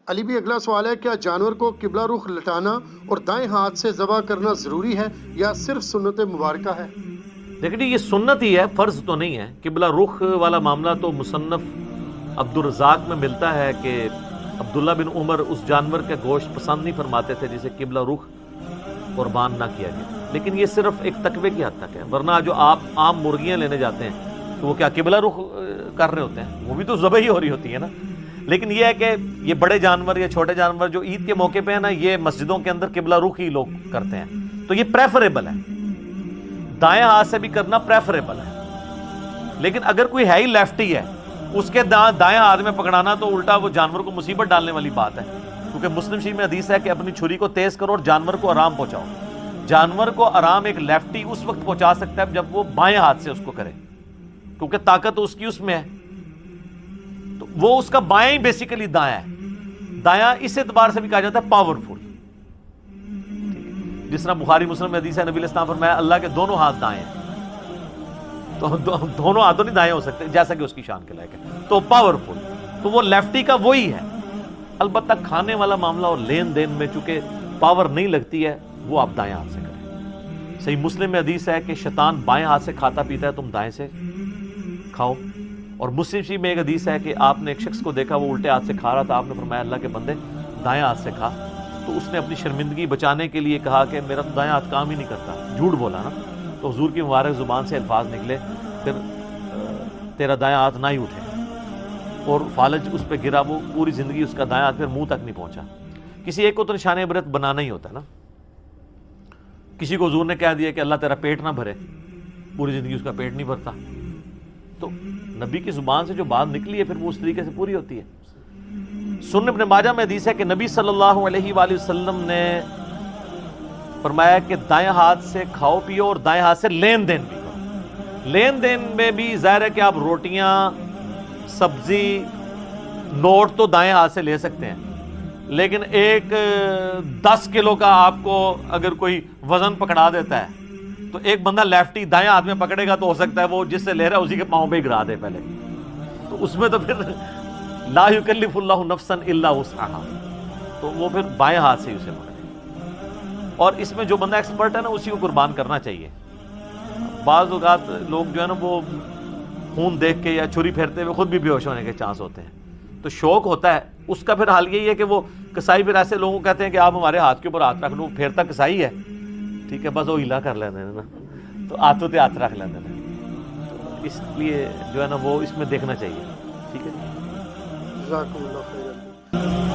علی بھی اگلا سوال ہے، کیا جانور کو قبلہ رخ لٹانا اور دائیں ہاتھ سے ذبح کرنا ضروری ہے یا صرف سنت مبارکہ ہے؟ دیکھیں یہ سنت ہی ہے، فرض تو نہیں ہے۔ قبلہ رخ والا معاملہ تو مصنف عبدالرزاق میں ملتا ہے کہ عبداللہ بن عمر اس جانور کے گوشت پسند نہیں فرماتے تھے جسے قبلہ رخ قربان نہ کیا گیا، لیکن یہ صرف ایک تقوی کی حد تک ہے، ورنہ جو آپ عام مرغیاں لینے جاتے ہیں تو وہ کیا قبلہ رخ کر رہے ہوتے ہیں؟ وہ بھی تو ذبح ہی ہو رہی ہوتی ہے نا۔ لیکن یہ ہے کہ یہ بڑے جانور یا چھوٹے جانور جو عید کے موقع پہ ہے نا، یہ مسجدوں کے اندر قبلہ رخ ہی لوگ کرتے ہیں، تو یہ پریفریبل ہے، دائیں ہاتھ سے بھی کرنا پریفریبل ہے۔ لیکن اگر کوئی ہے ہی لیفٹی ہے، اس کے دائیں ہاتھ میں پکڑانا تو الٹا وہ جانور کو مصیبت ڈالنے والی بات ہے، کیونکہ مسلم شریف میں حدیث ہے کہ اپنی چھری کو تیز کرو اور جانور کو آرام پہنچاؤ۔ جانور کو آرام ایک لیفٹی اس وقت پہنچا سکتا ہے جب وہ بائیں ہاتھ سے اس کو کرے، کیونکہ طاقت اس کی اس میں ہے، تو وہ اس کا بائیں ہی بیسیکلی دایاں ہے۔ دایاں اس اعتبار سے بھی کہا جاتا ہے پاورفل، جس طرح بخاری مسلم میں حدیث ہے، نبی علیہ السلام فرمایا اللہ کے دونوں ہاتھ دائیں ہیں، تو دونوں ہاتھوں نہیں دائیں ہو سکتے جیسا کہ اس کی شان کے لائق ہے، تو پاورفل، تو وہ لیفٹی کا وہی ہے۔ البتہ کھانے والا معاملہ اور لین دین میں چونکہ پاور نہیں لگتی ہے، وہ آپ دائیں ہاتھ سے کریں۔ صحیح مسلم میں حدیث ہے کہ شیطان بائیں ہاتھ سے کھاتا پیتا ہے، تم دائیں سے کھاؤ۔ اور مسلم شریف میں ایک حدیث ہے کہ آپ نے ایک شخص کو دیکھا وہ الٹے ہاتھ سے کھا رہا تھا، آپ نے فرمایا اللہ کے بندے دائیں ہاتھ سے کھا، تو اس نے اپنی شرمندگی بچانے کے لیے کہا کہ میرا تو دائیں ہاتھ کام ہی نہیں کرتا، جھوٹ بولا نا، تو حضور کی مبارک زبان سے الفاظ نکلے پھر تیرا دائیں ہاتھ نہ ہی اٹھے، اور فالج اس پہ گرا، وہ پوری زندگی اس کا دائیں ہاتھ پھر منہ تک نہیں پہنچا۔ کسی ایک کو تو نشان عبرت بنانا ہی ہوتا ہے نا، کسی کو حضور نے کہہ دیا کہ اللہ تیرا پیٹ نہ بھرے، پوری زندگی اس کا پیٹ نہیں بھرتا، تو نبی کی زبان سے جو بات نکلی ہے پھر وہ اس طریقے سے پوری ہوتی ہے۔ سنن ابن ماجہ میں حدیث ہے کہ نبی صلی اللہ علیہ وآلہ وسلم نے فرمایا کہ دائیں ہاتھ سے کھاؤ پیو اور دائیں ہاتھ سے لین دین بھی کرو۔ لین دین میں بھی ظاہر ہے کہ آپ روٹیاں، سبزی، نوٹ تو دائیں ہاتھ سے لے سکتے ہیں، لیکن ایک 10 کلو کا آپ کو اگر کوئی وزن پکڑا دیتا ہے تو ایک بندہ لیفٹی دائیں ہاتھ میں پکڑے گا تو ہو سکتا ہے وہ جس سے لے رہا ہے اسی کے پاؤں پہ ہی گرا دے پہلے، تو اس میں تو پھر لا یکلف اللہ نفسا الا وسعها، تو وہ پھر بائیں ہاتھ سے اسے پکڑے، اور اس میں جو بندہ ایکسپرٹ ہے نا اسی کو قربان کرنا چاہیے۔ بعض اوقات لوگ جو ہے نا وہ خون دیکھ کے یا چھری پھیرتے ہوئے خود بھی بے ہوش ہونے کے چانس ہوتے ہیں، تو شوق ہوتا ہے اس کا، پھر حال یہی ہے کہ وہ کسائی پھر ایسے لوگوں کو کہتے ہیں کہ آپ ہمارے ہاتھ کے اوپر ہاتھ رکھ لو، پھیرتا کسائی ہے، ٹھیک ہے، بس وہ ہلا کر لیتے ہیں نا، تو ہاتھوں پہ ہاتھ رکھ لیتے ہیں، تو اس لیے جو ہے نا وہ اس میں دیکھنا چاہیے، ٹھیک ہے۔ جزاکم اللہ خیر۔